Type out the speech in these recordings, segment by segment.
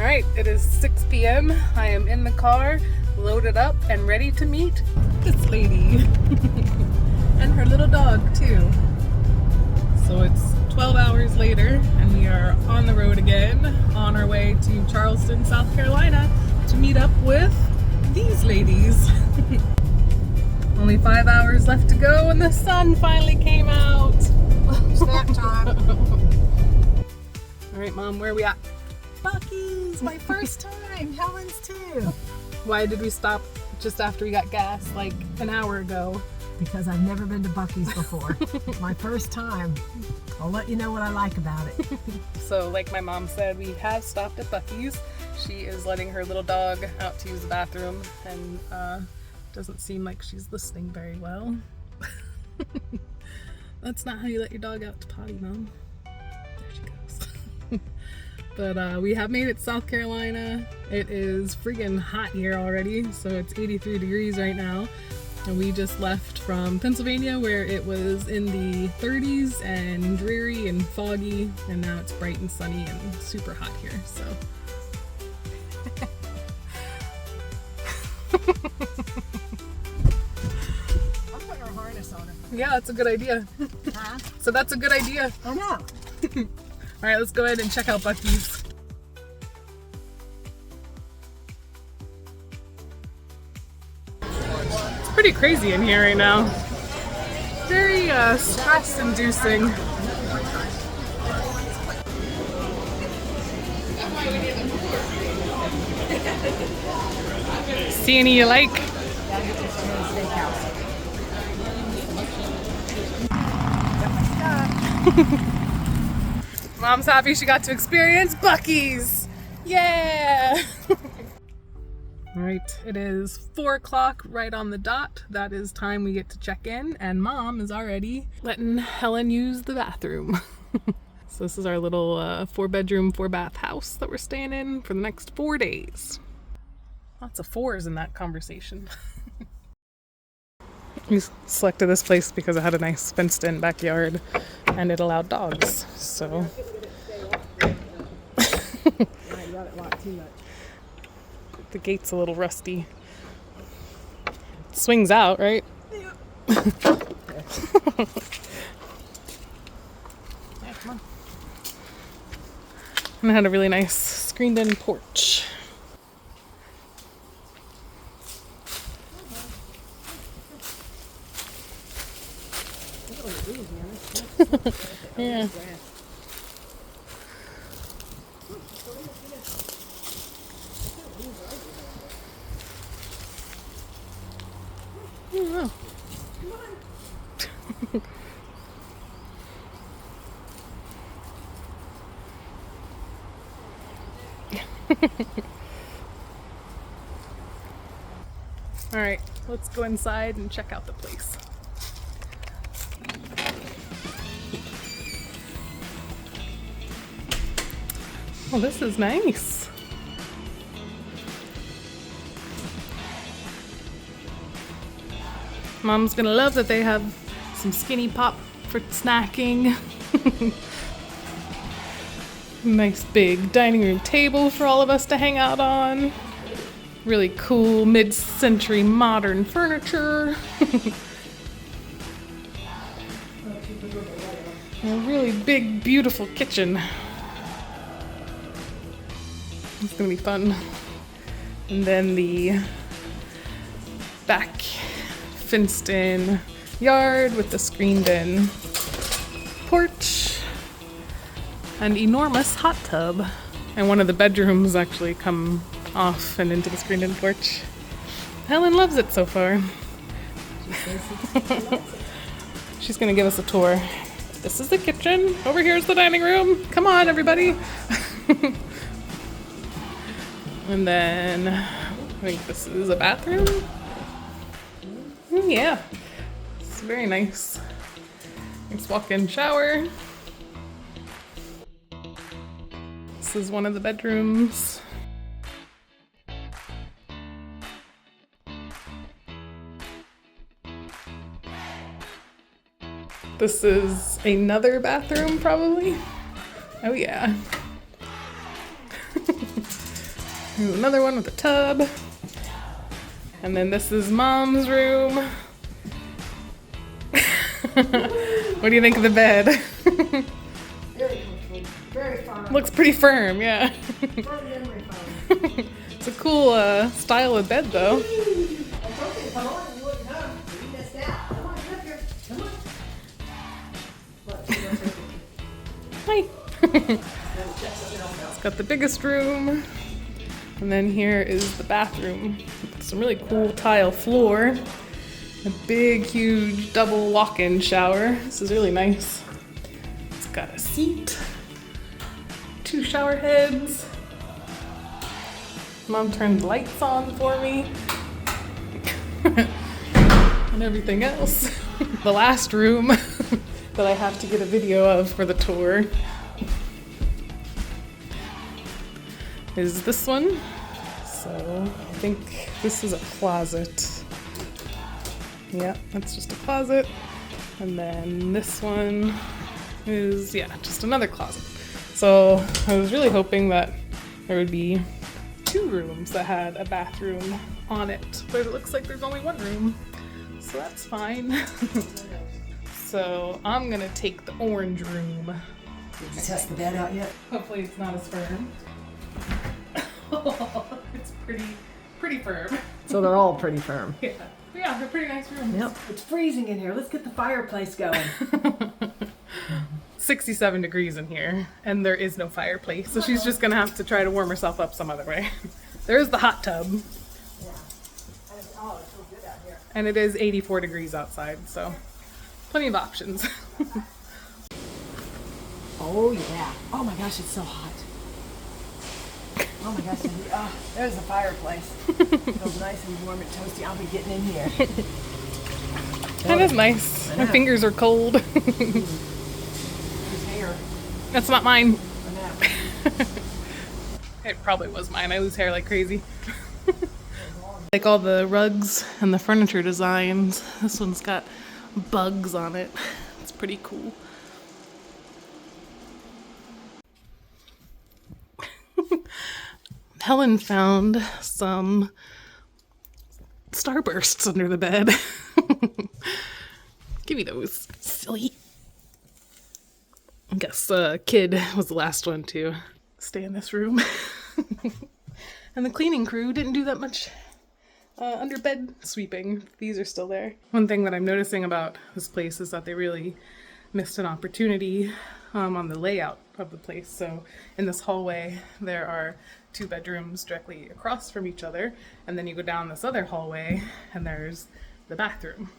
Alright, it is 6 p.m. I am in the car, loaded up and ready to meet this lady. And her little dog too. So it's 12 hours later and we are on the road again on our way to Charleston, South Carolina to meet up with these ladies. Only 5 hours left to go and the sun finally came out. Snack time. Alright Mom, where are we at? Buc-ee's, my first time. Helen's too. Why did we stop just after we got gas like an hour ago? Because I've never been to Buc-ee's before. My first time. I'll let you know what I like about it. So like my mom said, we have stopped at Buc-ee's. She is letting her little dog out to use the bathroom and doesn't seem like she's listening very well. That's not how you let your dog out to potty, Mom. There she goes. But we have made it to South Carolina. It is friggin' hot here already, so it's 83 degrees right now. And we just left from Pennsylvania where it was in the 30s and dreary and foggy, and now it's bright and sunny and super hot here, so. I'll put her harness on her. Yeah, that's a good idea. Huh? So that's a good idea. I know. All right, let's go ahead and check out Buc-ee's. It's pretty crazy in here right now. Very stress-inducing. See any you like? Mom's happy she got to experience Buc-ee's. Yeah! Alright, it is 4 o'clock right on the dot. That is time we get to check in, and Mom is already letting Helen use the bathroom. So this is our little 4-bedroom, 4-bath house that we're staying in for the next 4 days. Lots of 4s in that conversation. We selected this place because it had a nice fenced-in backyard and it allowed dogs, so. The gate's a little rusty. It swings out, right? Yeah. Come on. And it had a really nice screened-in porch. Yeah. Oh. All right, let's go inside and check out the place. Oh, this is nice. Mom's gonna love that they have some skinny pop for snacking. Nice big dining room table for all of us to hang out on. Really cool mid-century modern furniture. A really big, beautiful kitchen. It's gonna be fun. And then the back fenced-in yard with the screened-in porch and enormous hot tub. And one of the bedrooms actually come off and into the screened-in porch. Helen loves it so far. She's gonna give us a tour. This is the kitchen. Over here is the dining room. Come on, everybody. And then I think this is a bathroom. Yeah, it's very nice. Nice walk-in shower. This is one of the bedrooms. This is another bathroom, probably. Oh yeah. Here's another one with a tub. And then this is Mom's room. What do you think of the bed? Very comfortable. Very firm. Looks pretty firm, yeah. Firm memory foam. It's a cool style of bed though. I told you to come on, you wouldn't come. You missed out. Come on, get up here. Come on. What? Hi. It's got the biggest room. And then here is the bathroom. Some really cool tile floor. A big, huge double walk-in shower. This is really nice. It's got a seat. 2 shower heads. Mom turned the lights on for me. And everything else. The last room that I have to get a video of for the tour is this one. So I think this is a closet. Yeah, that's just a closet. And then this one is, yeah, just another closet. So I was really hoping that there would be 2 rooms that had a bathroom on it, but it looks like there's only 1 room. So that's fine. So I'm gonna take the orange room. Did you test the bed out yet? Hopefully it's not as firm. It's pretty firm. So they're all pretty firm. Yeah, they're pretty nice rooms. Yep. It's freezing in here. Let's get the fireplace going. 67 degrees in here, and there is no fireplace, so she's just gonna have to try to warm herself up some other way. There's the hot tub. Yeah. Oh, it's so good out here. And it is 84 degrees outside, so plenty of options. Oh yeah. Oh my gosh, it's so hot. Oh my gosh, there's the fireplace. It feels nice and warm and toasty. I'll be getting in here. That is nice. My fingers are cold. Whose hair? That's not mine. I know. It probably was mine. I lose hair like crazy. Like all the rugs and the furniture designs. This one's got bugs on it. It's pretty cool. Helen found some starbursts under the bed. Give me those, silly. I guess Kid was the last one to stay in this room. And the cleaning crew didn't do that much under bed sweeping. These are still there. One thing that I'm noticing about this place is that they really missed an opportunity on the layout of the place. So in this hallway, there are 2 bedrooms directly across from each other, and then you go down this other hallway and there's the bathroom.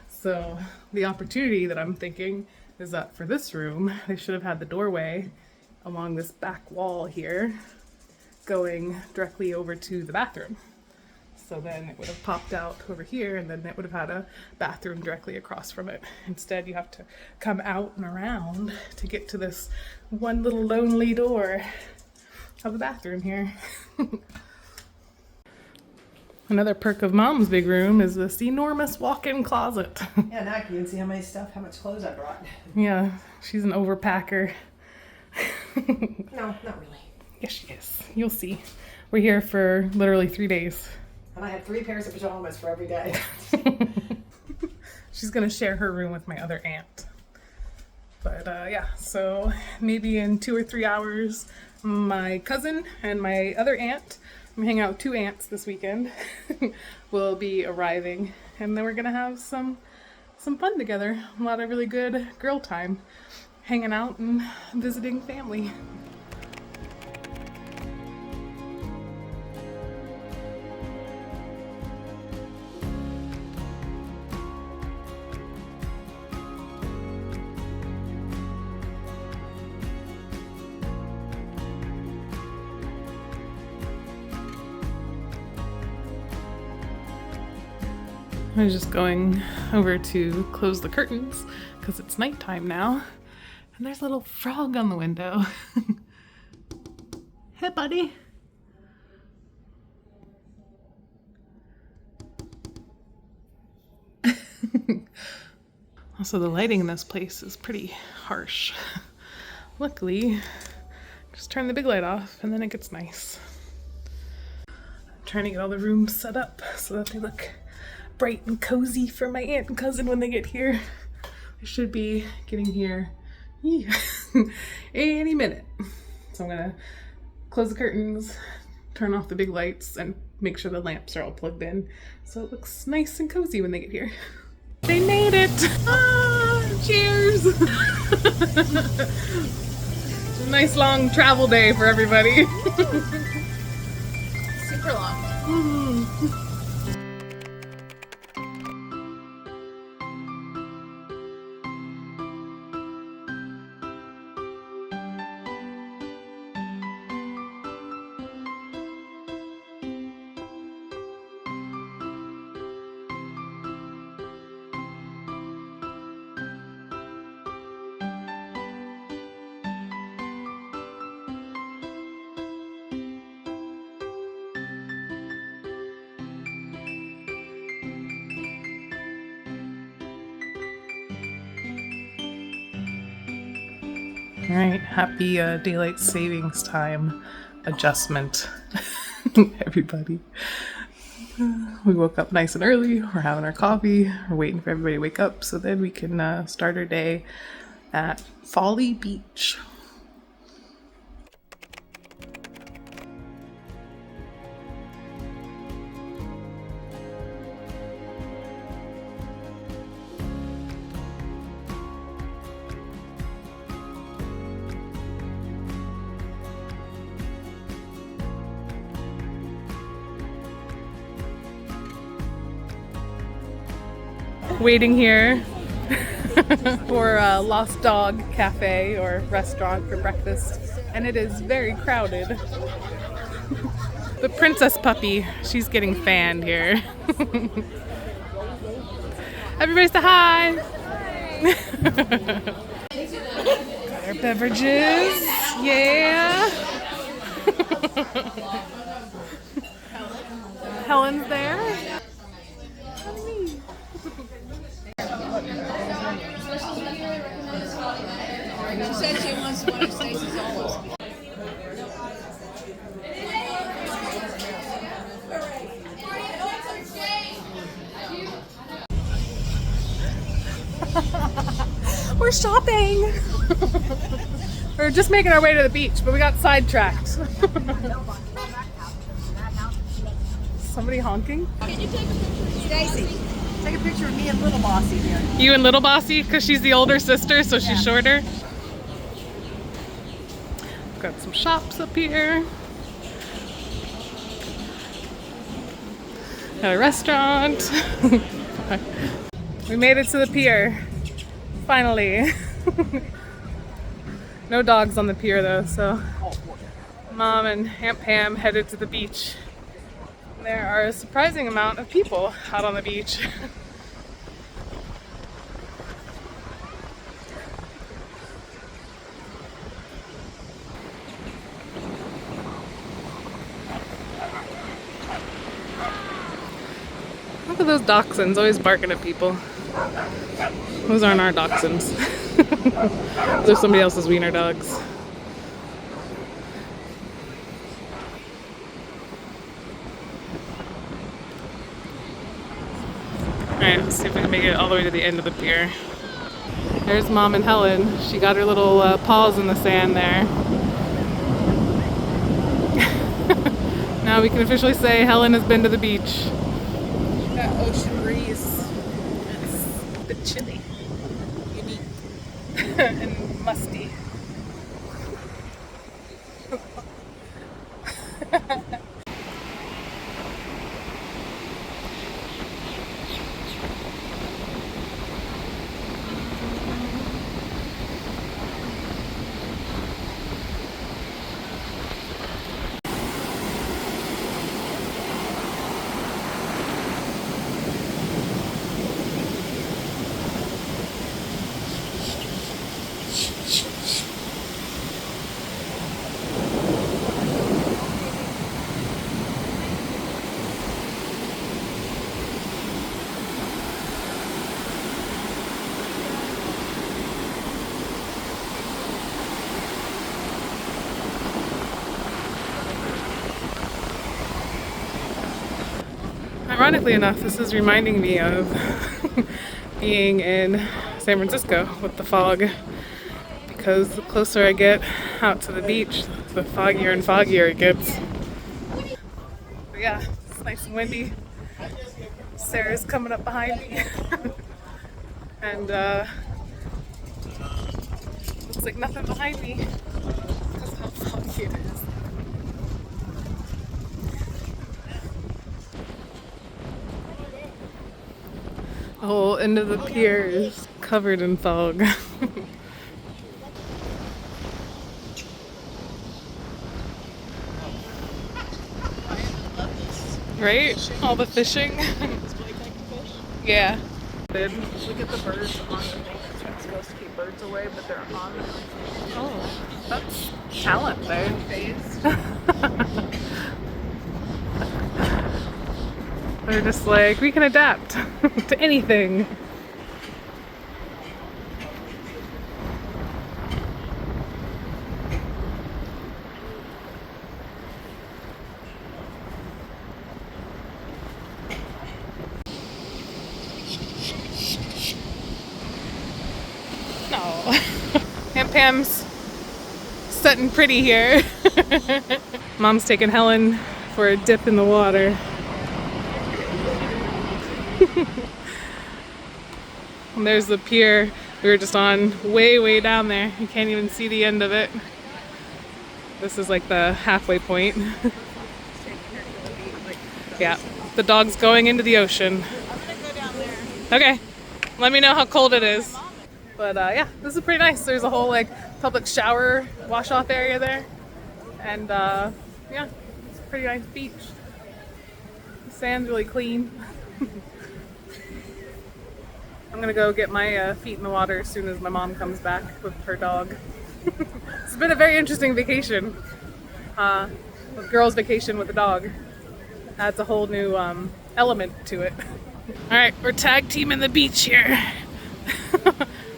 So the opportunity that I'm thinking is that for this room, they should have had the doorway along this back wall here going directly over to the bathroom. So then it would have popped out over here, and then it would have had a bathroom directly across from it. Instead, you have to come out and around to get to this one little lonely door of the bathroom here. Another perk of Mom's big room is this enormous walk-in closet. Yeah, now you can see how much clothes I brought. Yeah, she's an overpacker. No, not really. Yes, she is. You'll see. We're here for literally 3 days. And I have 3 pairs of pajamas for every day. She's gonna share her room with my other aunt. But yeah, so maybe in 2 or 3 hours, my cousin and my other aunt, I'm hanging out with 2 aunts this weekend, will be arriving, and then we're gonna have some fun together. A lot of really good girl time, hanging out and visiting family. I was just going over to close the curtains because it's nighttime now, and there's a little frog on the window. Hey, buddy. Also, the lighting in this place is pretty harsh. Luckily, just turn the big light off and then it gets nice. trying to get all the rooms set up so that they look bright and cozy for my aunt and cousin when they get here. I should be getting here any minute. So I'm gonna close the curtains, turn off the big lights, and make sure the lamps are all plugged in so it looks nice and cozy when they get here. They made it! Ah, cheers! Nice long travel day for everybody. Super long. All right, happy daylight savings time adjustment, everybody. We woke up nice and early. We're having our coffee. We're waiting for everybody to wake up so then we can start our day at Folly Beach. Waiting here for Lost Dog Cafe or restaurant for breakfast, and it is very crowded. The princess puppy, she's getting fanned here. Everybody say hi! Got our beverages, yeah! Helen's there. She said she wants one of Stacy's almost. We're shopping! We're just making our way to the beach, but we got sidetracked. Somebody honking? Stacy, take a picture of me and Little Bossy here. You and Little Bossy, because she's the older sister, so she's shorter. Got some shops up here. Got a restaurant. We made it to the pier. Finally. No dogs on the pier though, so Mom and Aunt Pam headed to the beach. There are a surprising amount of people out on the beach. Look at those dachshunds always barking at people. Those aren't our dachshunds. Those are somebody else's wiener dogs. Alright, let's see if we can make it all the way to the end of the pier. There's Mom and Helen. She got her little paws in the sand there. Now we can officially say Helen has been to the beach. That ocean breeze. It's a bit chilly. Unique. And musty. Ironically enough, this is reminding me of being in San Francisco with the fog, because the closer I get out to the beach, the foggier and foggier it gets. But yeah, it's nice and windy. Sarah's coming up behind me. And looks like nothing behind me because of how foggy it is. The whole end of the pier is covered in fog. Right? All the fishing. Yeah. Look at the birds on the thing that's supposed to keep birds away, but they're on. Oh, that's talent there. They're just like, we can adapt to anything. No. Aunt Pam's setting pretty here. Mom's taking Helen for a dip in the water. And there's the pier we were just on, way down there. You can't even see the end of it. This is like the halfway point. Yeah, the dog's going into the ocean. I'm gonna go down there. Okay, let me know how cold it is. But yeah, this is pretty nice. There's a whole like public shower wash off area there. And yeah, it's a pretty nice beach. The sand's really clean. I'm gonna go get my feet in the water as soon as my mom comes back with her dog. It's been a very interesting vacation. A girl's vacation with a dog. Adds a whole new element to it. All right, we're tag teaming the beach here.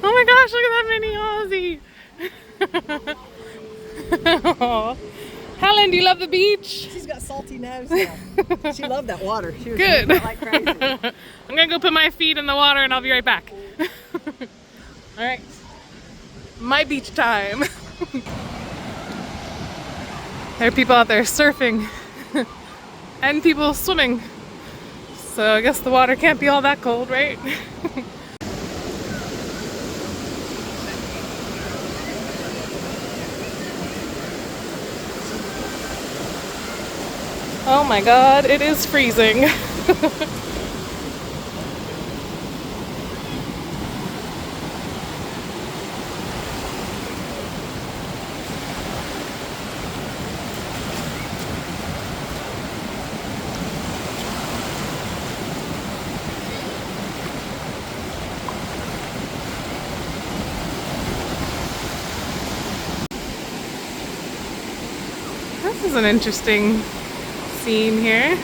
Oh my gosh, look at that mini Aussie. Oh. Helen, do you love the beach? She's got salty nose now. She loved that water. She was Good. drinking it like crazy. I'm gonna go put my feet in the water and I'll be right back. All right, my beach time. There are people out there surfing and people swimming. So I guess the water can't be all that cold, right? Oh my god, it is freezing. This is an interesting scene here.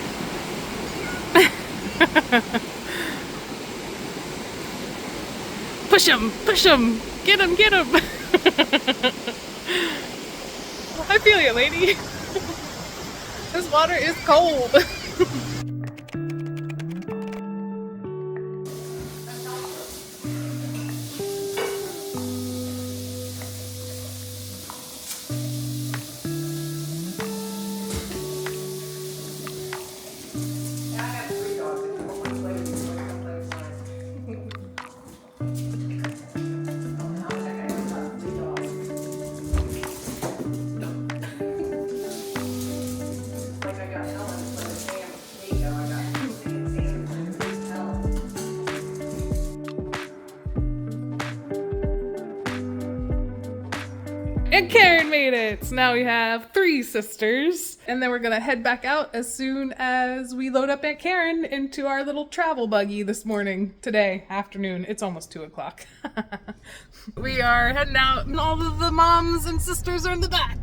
Push him, get him. I feel you, lady. This water is cold. And Karen made it! So now we have 3 sisters. And then we're gonna head back out as soon as we load up Aunt Karen into our little travel buggy this morning, today, afternoon. It's almost 2 o'clock. We are heading out and all of the moms and sisters are in the back.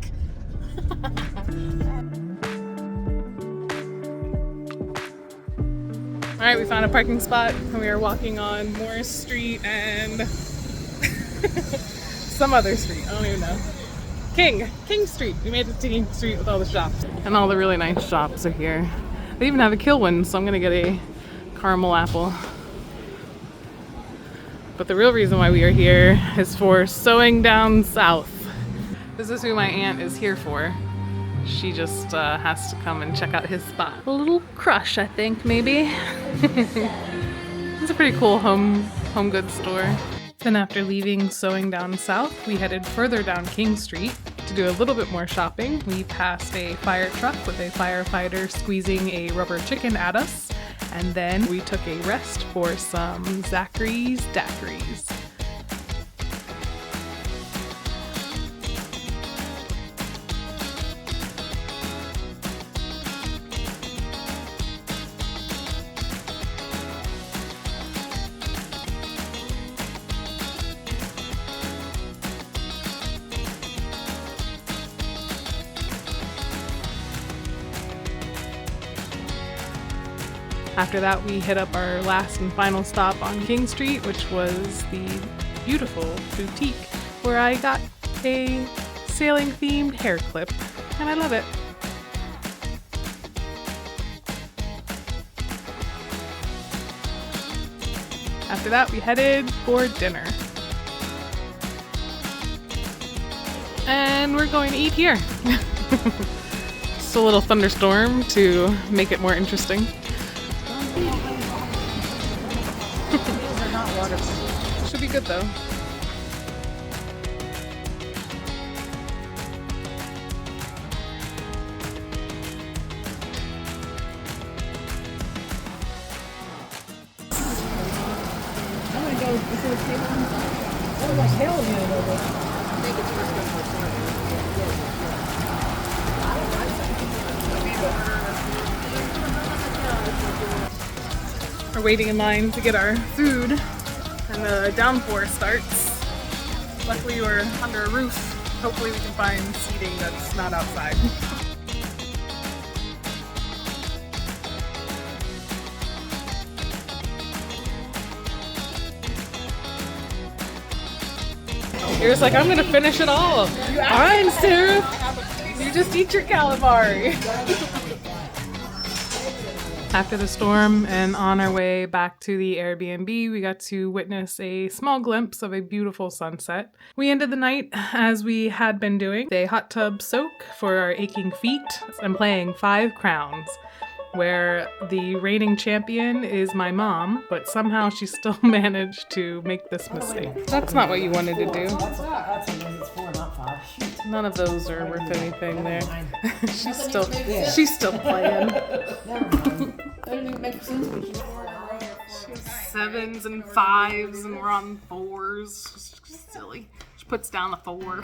All right, we found a parking spot and we are walking on Morris Street and some other street, I don't even know. King Street. We made it to King Street with all the shops. And all the really nice shops are here. They even have a Kill one, so I'm gonna get a caramel apple. But the real reason why we are here is for Sewing Down South. This is who my aunt is here for. She just has to come and check out his spot. A little crush, I think, maybe. It's a pretty cool home goods store. Then after leaving Sewing Down South, we headed further down King Street to do a little bit more shopping. We passed a fire truck with a firefighter squeezing a rubber chicken at us. And then we took a rest for some Zachary's daiquiris. After that, we hit up our last and final stop on King Street, which was the beautiful boutique where I got a sailing themed hair clip, and I love it. After that, we headed for dinner. And we're going to eat here. Just a little thunderstorm to make it more interesting. Should be good though. I'm gonna go before the table. Oh, my tail is gonna go. I think it's first good for We're waiting in line to get our food, and the downpour starts. Luckily we're under a roof. Hopefully we can find seating that's not outside. You're just like, I'm gonna finish it all. Fine, Sarah. You just eat your calamari. After the storm and on our way back to the Airbnb, we got to witness a small glimpse of a beautiful sunset. We ended the night, as we had been doing, a hot tub soak for our aching feet and playing 5 Crowns, where the reigning champion is my mom, but somehow she still managed to make this mistake. That's not what you wanted to do. That's what it's 4, not 5. Shoot. None of those are worth anything there. she's still playing. That didn't even make sense. She's 7s and 5s and we're on 4s. It's silly. She puts down a 4.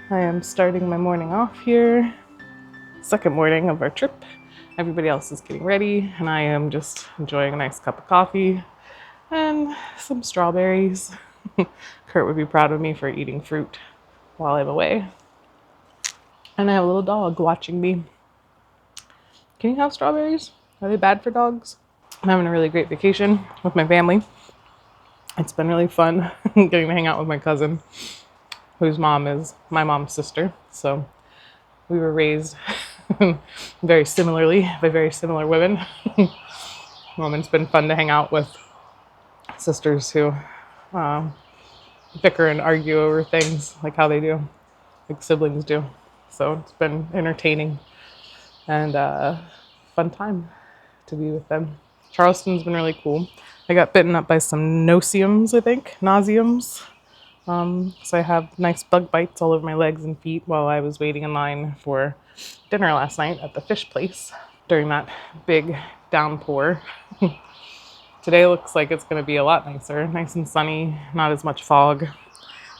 I am starting my morning off here. Second morning of our trip. Everybody else is getting ready and I am just enjoying a nice cup of coffee and some strawberries. Kurt would be proud of me for eating fruit while I'm away. And I have a little dog watching me. Can you have strawberries? Are they bad for dogs? I'm having a really great vacation with my family. It's been really fun getting to hang out with my cousin, whose mom is my mom's sister. So we were raised very similarly by very similar women. It's been fun to hang out with sisters who bicker and argue over things like how they do, like siblings do. So it's been entertaining and fun time to be with them. Charleston's been really cool. I got bitten up by some nauseums, I think, nauseums. So I have nice bug bites all over my legs and feet while I was waiting in line for dinner last night at the fish place. during that big downpour. Today looks like it's going to be a lot nicer, nice and sunny, not as much fog.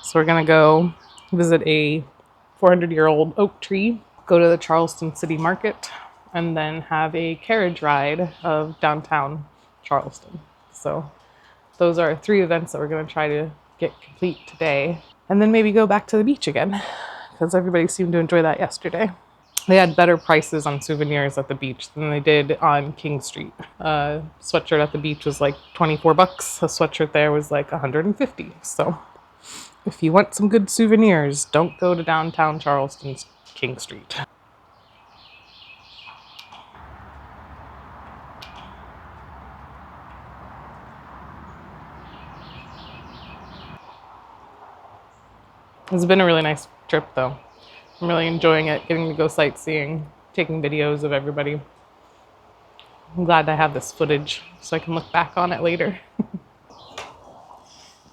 So we're going to go visit a 400-year-old oak tree, go to the Charleston City Market, and then have a carriage ride of downtown Charleston. So those are 3 events that we're going to try to get complete today. And then maybe go back to the beach again, because everybody seemed to enjoy that yesterday. They had better prices on souvenirs at the beach than they did on King Street. A sweatshirt at the beach was like $24. A sweatshirt there was like $150. So if you want some good souvenirs, don't go to downtown Charleston's King Street. It's been a really nice trip though. I'm really enjoying it, getting to go sightseeing, taking videos of everybody. I'm glad I have this footage so I can look back on it later.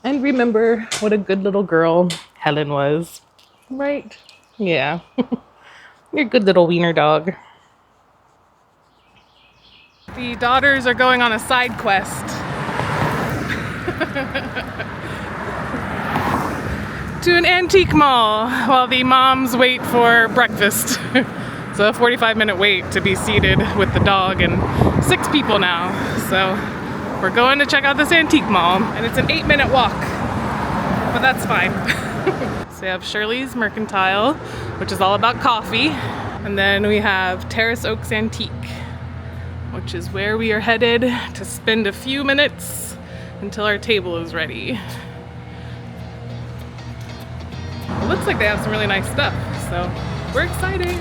And remember what a good little girl Helen was. Right? Yeah. You're a good little wiener dog. The daughters are going on a side quest. To an antique mall while the moms wait for breakfast. It's a 45-minute wait to be seated with the dog and 6 people now. So we're going to check out this antique mall, and it's an 8-minute walk, but that's fine. So we have Shirley's Mercantile, which is all about coffee. And then we have Terrace Oaks Antique, which is where we are headed to spend a few minutes until our table is ready. It looks like they have some really nice stuff, so we're excited.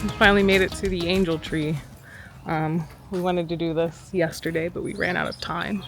We finally made it to the angel tree. We wanted to do this yesterday, but we ran out of time.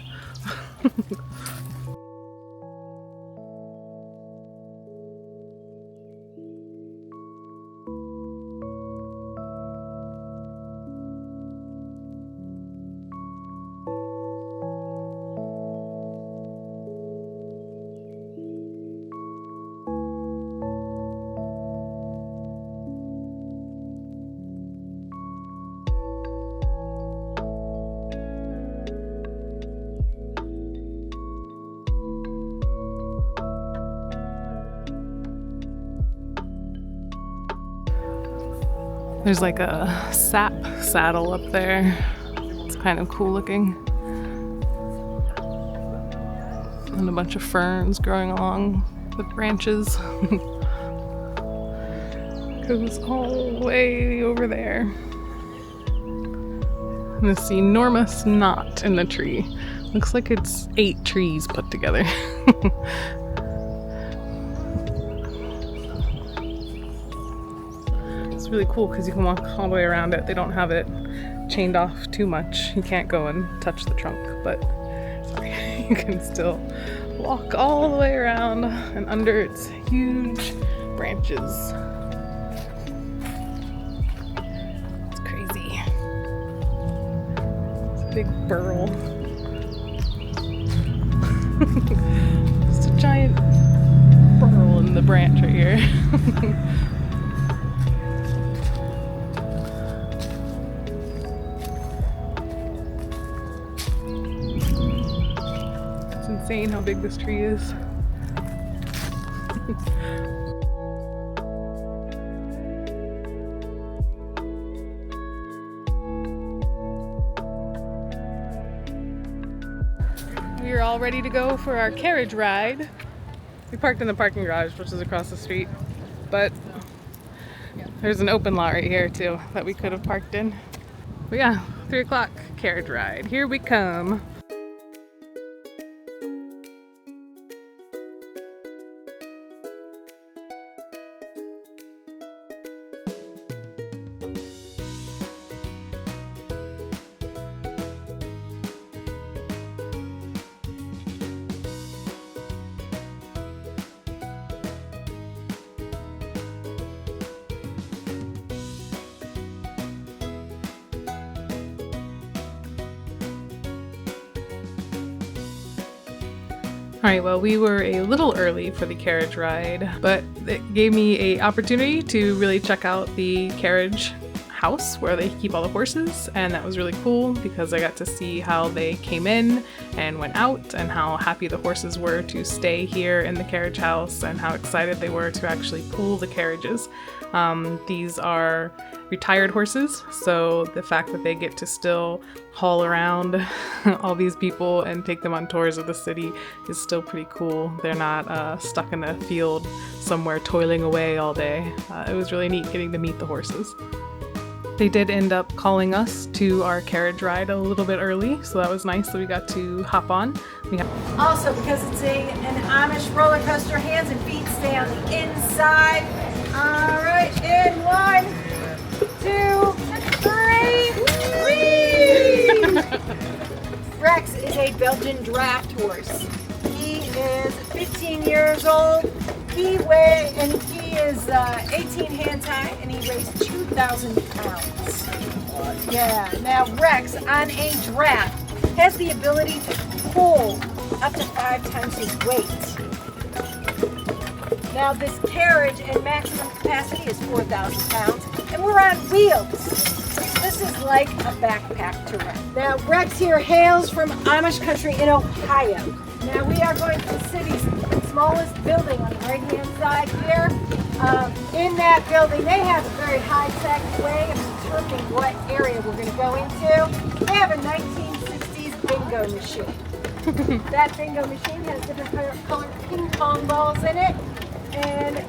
There's like a sap saddle up there. It's kind of cool looking. And a bunch of ferns growing along the branches. Goes all the way over there. And this enormous knot in the tree. Looks like it's 8 trees put together. It's really cool because you can walk all the way around it. They don't have it chained off too much. You can't go and touch the trunk, but sorry. you can still walk all the way around and under its huge branches. It's crazy. It's a big burl. Just a giant burl in the branch right here. It's insane how big this tree is. We are all ready to go for our carriage ride. We parked in the parking garage, which is across the street, but there's an open lot right here too that we could have parked in. But yeah, 3 o'clock carriage ride. Here we come. Alright, well, we were a little early for the carriage ride, but it gave me an opportunity to really check out the carriage house where they keep all the horses, and that was really cool because I got to see how they came in and went out and how happy the horses were to stay here in the carriage house and how excited they were to actually pull the carriages. These are retired horses, so the fact that they get to still haul around all these people and take them on tours of the city is still pretty cool. They're not stuck in a field somewhere toiling away all day. It was really neat getting to meet the horses. They did end up calling us to our carriage ride a little bit early, so that was nice that we got to hop on. Also, because it's an Amish roller coaster, hands and feet stay on the inside. All right, in 1, 2, 3. Whee! Rex is a Belgian draft horse. He is 15 years old. He is 18 hands high, and he weighs 2,000 pounds. Yeah. Now Rex on a draft has the ability to pull up to 5 times his weight. Now this carriage and maximum capacity is 4,000 pounds, and we're on wheels. This is like a backpack to Rex. Now Rex here hails from Amish country in Ohio. Now we are going to the city's smallest building on the right-hand side here. In that building, they have a very high-tech way of determining what area we're going to go into. They have a 1960s bingo machine. That bingo machine has different colored ping pong balls in it, and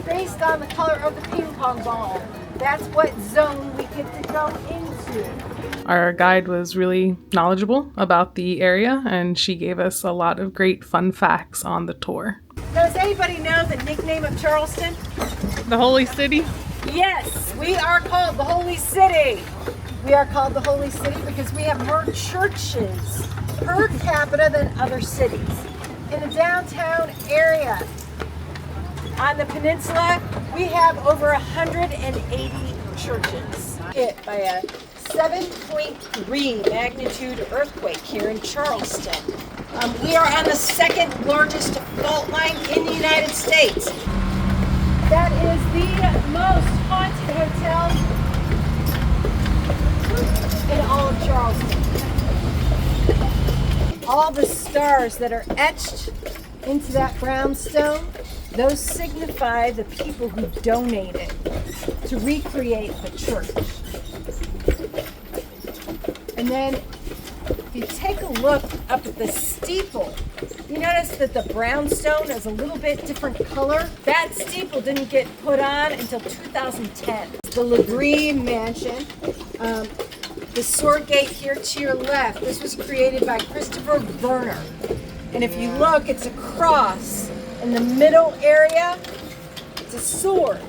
based on the color of the ping pong ball, that's what zone we get to go into. Our guide was really knowledgeable about the area, and she gave us a lot of great fun facts on the tour. Does anybody know the nickname of Charleston? The Holy City? Yes, we are called the Holy City. We are called the Holy City because we have more churches per capita than other cities. In the downtown area, on the peninsula, we have over 180 churches. Hit by a 7.3 magnitude earthquake here in Charleston. We are on the second largest fault line in the United States. That is the most haunted hotel in all of Charleston. All the stars that are etched into that brownstone, those signify the people who donated to recreate the church. And then if you take a look up at the steeple, you notice that the brownstone is a little bit different color. That steeple didn't get put on until 2010. The LaBrie Mansion, the sword gate here to your left, this was created by Christopher Werner. And if you look, it's a cross. In the middle area, it's a sword.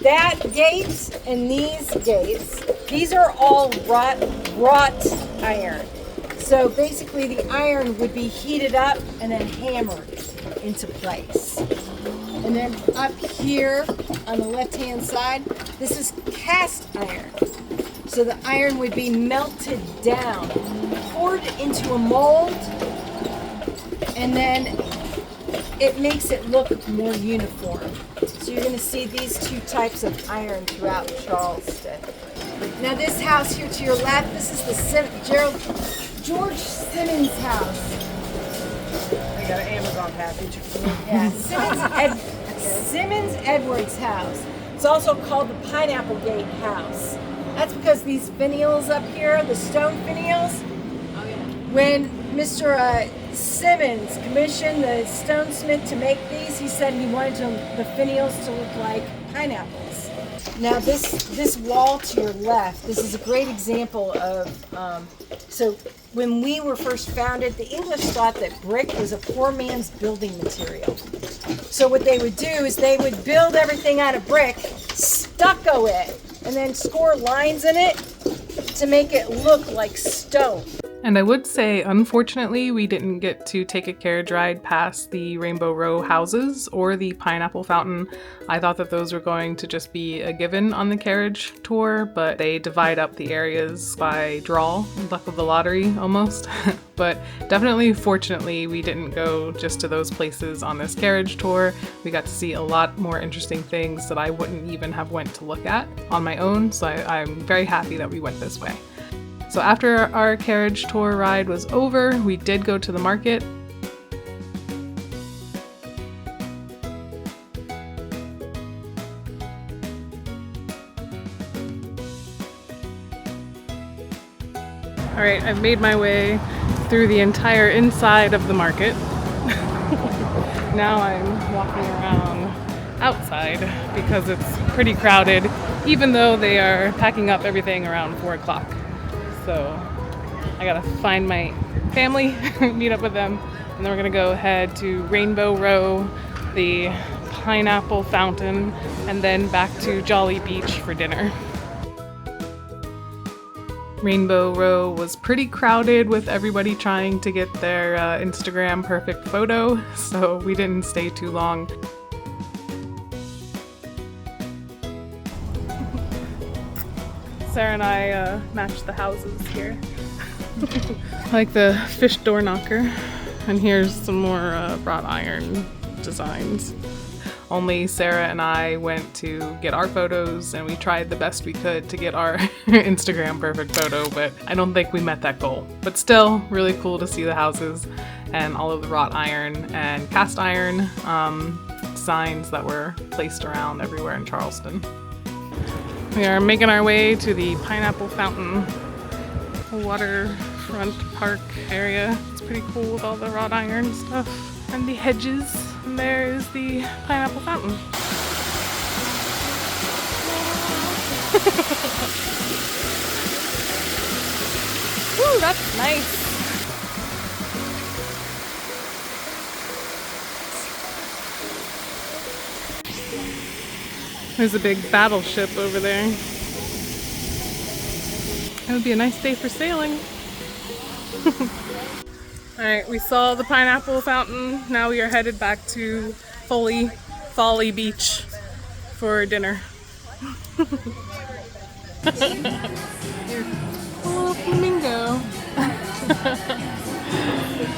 That gate and these gates, these are all wrought iron. So basically the iron would be heated up and then hammered into place. And then up here on the left-hand side, this is cast iron. So the iron would be melted down, poured into a mold, and then it makes it look more uniform. So you're going to see these two types of iron throughout Charleston. Now this house here to your left, this is the George Simmons house. I got an Amazon package. Yeah, Simmons Edwards house. It's also called the Pineapple Gate house. That's because these finials up here, the stone finials, when Mr. Simmons commissioned the stonesmith to make these, he said he wanted the finials to look like pineapples. Now this wall to your left, this is a great example of, so when we were first founded, the English thought that brick was a poor man's building material. So what they would do is they would build everything out of brick, stucco it, and then score lines in it to make it look like stone. And I would say, unfortunately, we didn't get to take a carriage ride past the Rainbow Row houses or the Pineapple Fountain. I thought that those were going to just be a given on the carriage tour, but they divide up the areas by draw, luck of the lottery almost. But definitely, fortunately, we didn't go just to those places on this carriage tour. We got to see a lot more interesting things that I wouldn't even have went to look at on my own, so I'm very happy that we went this way. So after our carriage tour ride was over, we did go to the market. All right, I've made my way through the entire inside of the market. Now I'm walking around outside because it's pretty crowded, even though they are packing up everything around 4 o'clock. So I gotta find my family, meet up with them, and then we're gonna go head to Rainbow Row, the Pineapple Fountain, and then back to Folly Beach for dinner. Rainbow Row was pretty crowded with everybody trying to get their Instagram perfect photo, so we didn't stay too long. Sarah and I matched the houses here. I like the fish door knocker. And here's some more wrought iron designs. Only Sarah and I went to get our photos, and we tried the best we could to get our Instagram perfect photo, but I don't think we met that goal. But still, really cool to see the houses and all of the wrought iron and cast iron signs that were placed around everywhere in Charleston. We are making our way to the Pineapple Fountain waterfront park area. It's pretty cool with all the wrought iron stuff and the hedges. And there is the Pineapple Fountain. Ooh, that's nice. There's a big battleship over there. It would be a nice day for sailing. Alright, we saw the Pineapple Fountain. Now we are headed back to Folly Beach for dinner. Oh, flamingo.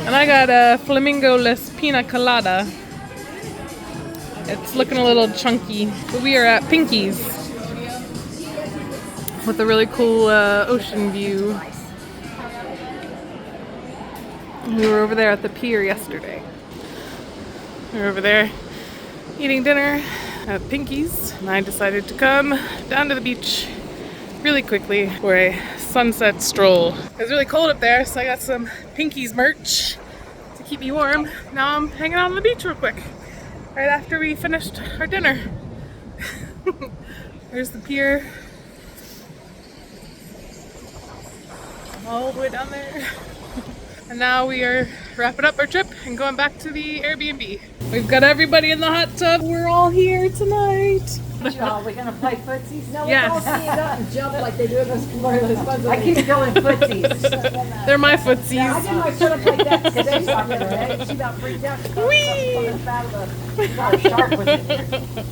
And I got a flamingo-less pina colada. It's looking a little chunky, but we are at Pinky's with a really cool ocean view. We were over there at the pier yesterday. We were over there eating dinner at Pinky's, and I decided to come down to the beach really quickly for a sunset stroll. It was really cold up there, so I got some Pinky's merch to keep me warm. Now I'm hanging out on the beach real quick, right after we finished our dinner. There's the pier. All the way down there. And now we are wrapping up our trip and going back to the Airbnb. We've got everybody in the hot tub. We're all here tonight. Are we gonna play footsies? No, Yes. we're all stand up and jump like they do in those commercials. I keep going footsies. They're my I footsies. did my foot up like that today, so I'm gonna she about freaked out. She thought Whee! something out of the got a shark was in there.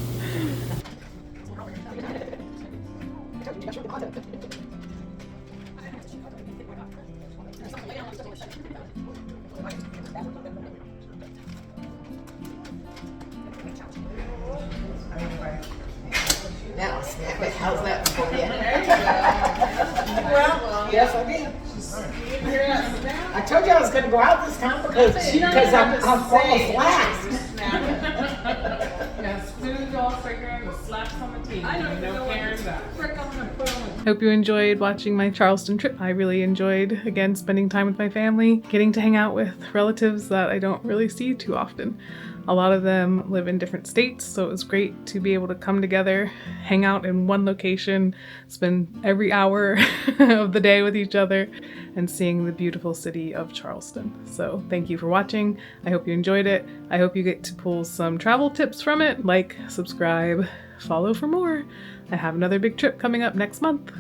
Now, snack it. How's that for you? Well, yes, I did. I told you I was going to go out this time because I'm almost last. Yes, food all figuring the slaps on the team. I don't know caring about. Hope you enjoyed watching my Charleston trip. I really enjoyed, again, spending time with my family, getting to hang out with relatives that I don't really see too often. A lot of them live in different states, so it was great to be able to come together, hang out in one location, spend every hour of the day with each other, and seeing the beautiful city of Charleston. So thank you for watching. I hope you enjoyed it. I hope you get to pull some travel tips from it. Like, subscribe, follow for more. I have another big trip coming up next month.